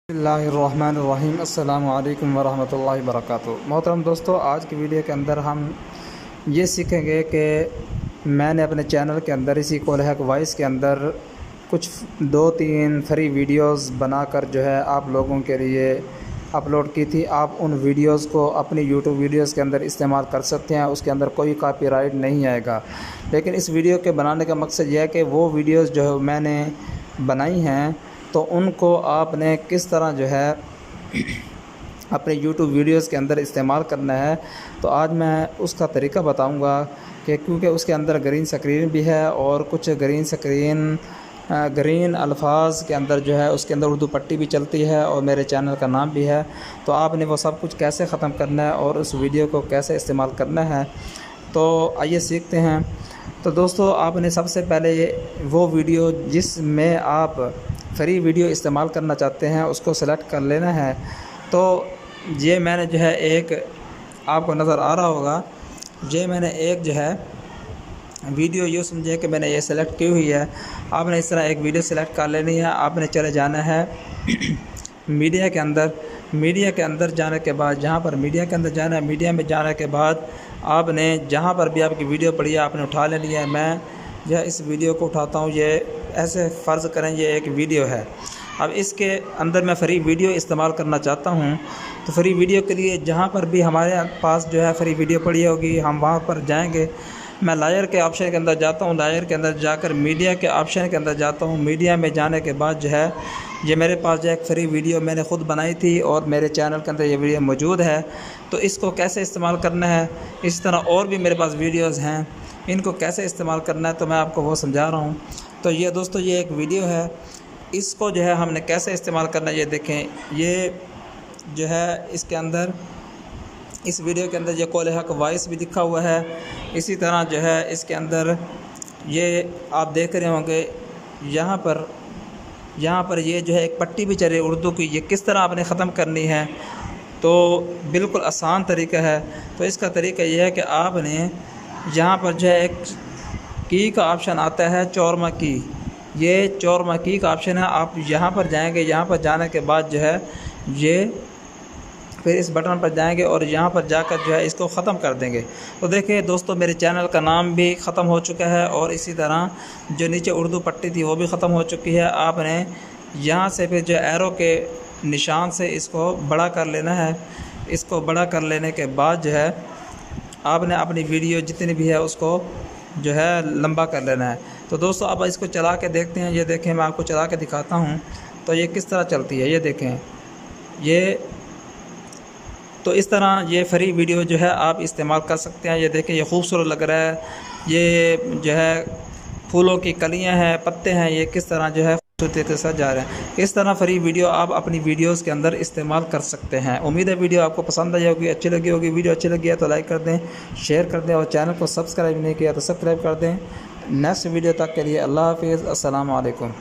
बिस्मिल्लाहिर्रहमानिर्रहीम अस्सलामु अलैकुम वरहमतुल्लाहि वबरकातुहू। मोहतरम दोस्तों, आज की वीडियो के अंदर हम ये सीखेंगे कि मैंने अपने चैनल के अंदर इसी कोलहक वॉइस के अंदर कुछ 2-3 फ्री वीडियोस बनाकर जो है आप लोगों के लिए अपलोड की थी। आप उन वीडियोस को अपनी यूट्यूब वीडियोस के अंदर इस्तेमाल कर सकते हैं, उसके अंदर कोई कॉपीराइट नहीं आएगा। लेकिन इस वीडियो के बनाने का मकसद यह है कि वो वीडियोस जो है मैंने बनाई हैं तो उनको आपने किस तरह जो है अपने YouTube वीडियोस के अंदर इस्तेमाल करना है। तो आज मैं उसका तरीका बताऊंगा कि क्योंकि उसके अंदर ग्रीन स्क्रीन भी है और कुछ ग्रीन अल्फाज के अंदर जो है उसके अंदर उर्दू पट्टी भी चलती है और मेरे चैनल का नाम भी है। तो आपने वो सब कुछ कैसे ख़त्म करना है और उस वीडियो को कैसे इस्तेमाल करना है, तो आइए सीखते हैं। तो दोस्तों, आपने सबसे पहले वो वीडियो जिसमें आप फ्री वीडियो इस्तेमाल करना चाहते हैं उसको सेलेक्ट कर लेना है। तो ये मैंने जो है एक आपको नज़र आ रहा होगा, ये मैंने एक जो है वीडियो यूँ समझे कि मैंने ये सेलेक्ट की हुई है। आपने इस तरह एक वीडियो सेलेक्ट कर लेनी है। आपने चले जाना है मीडिया के अंदर। मीडिया के अंदर जाने के बाद जहाँ पर मीडिया के अंदर जाना है, मीडिया में जाने के बाद आपने जहाँ पर भी आपकी वीडियो पड़ी है आपने उठा लेनी है। मैं यह इस वीडियो को उठाता हूँ, ये ऐसे फ़र्ज़ करें ये एक वीडियो है। अब इसके अंदर मैं फ्री वीडियो इस्तेमाल करना चाहता हूँ, तो फ्री वीडियो के लिए जहाँ पर भी हमारे पास जो है फ्री वीडियो पड़ी होगी हम वहाँ पर जाएंगे। मैं लायर के ऑप्शन के अंदर जाता हूँ, लायर के अंदर जाकर मीडिया के ऑप्शन के अंदर जाता हूँ। मीडिया में जाने के बाद जो है ये मेरे पास जो एक फ्री वीडियो मैंने ख़ुद बनाई थी और मेरे चैनल के अंदर ये वीडियो मौजूद है। तो इसको कैसे इस्तेमाल करना है, इस तरह और भी मेरे पास वीडियोज़ हैं, इनको कैसे इस्तेमाल करना है तो मैं आपको वो समझा रहा हूँ। तो ये दोस्तों ये एक वीडियो है, इसको जो है हमने कैसे इस्तेमाल करना है ये देखें। ये जो है इसके अंदर इस वीडियो के अंदर ये कोलहक वॉइस भी लिखा हुआ है। इसी तरह जो है इसके अंदर ये आप देख रहे होंगे यहाँ पर ये जो है एक पट्टी भी चल रही है उर्दू की। ये किस तरह आपने ख़त्म करनी है, तो बिल्कुल आसान तरीका है। तो इसका तरीका ये है कि आपने यहाँ पर जो है एक की का ऑप्शन आता है, चौरमा की, ये चौरमा की का ऑप्शन है। आप यहाँ पर जाएंगे, यहाँ पर जाने के बाद जो है ये फिर इस बटन पर जाएंगे और यहाँ पर जाकर जो है इसको ख़त्म कर देंगे। तो देखिए दोस्तों, मेरे चैनल का नाम भी ख़त्म हो चुका है और इसी तरह जो नीचे उर्दू पट्टी थी वो भी ख़त्म हो चुकी है। आपने यहाँ से फिर जो एरो के निशान से इसको बड़ा कर लेना है। इसको बड़ा कर लेने के बाद जो है आपने अपनी वीडियो जितनी भी है उसको जो है लंबा कर लेना है। तो दोस्तों अब इसको चला के देखते हैं। ये देखें, मैं आपको चला के दिखाता हूँ तो ये किस तरह चलती है। ये देखें, ये तो इस तरह ये फ्री वीडियो जो है आप इस्तेमाल कर सकते हैं। ये देखें, ये खूबसूरत लग रहा है, ये जो है फूलों की कलियां हैं, पत्ते हैं, ये किस तरह जो है खूबसूरती के साथ जा रहे हैं। इस तरह फ्री वीडियो आप अपनी वीडियोस के अंदर इस्तेमाल कर सकते हैं। उम्मीद है वीडियो आपको पसंद आई होगी, अच्छी लगी होगी। वीडियो अच्छी लगी है तो लाइक कर दें, शेयर कर दें और चैनल को सब्सक्राइब नहीं किया तो सब्सक्राइब कर दें। नेक्स्ट वीडियो तक के लिए अल्लाह हाफिज़, अस्सलाम वालेकुम।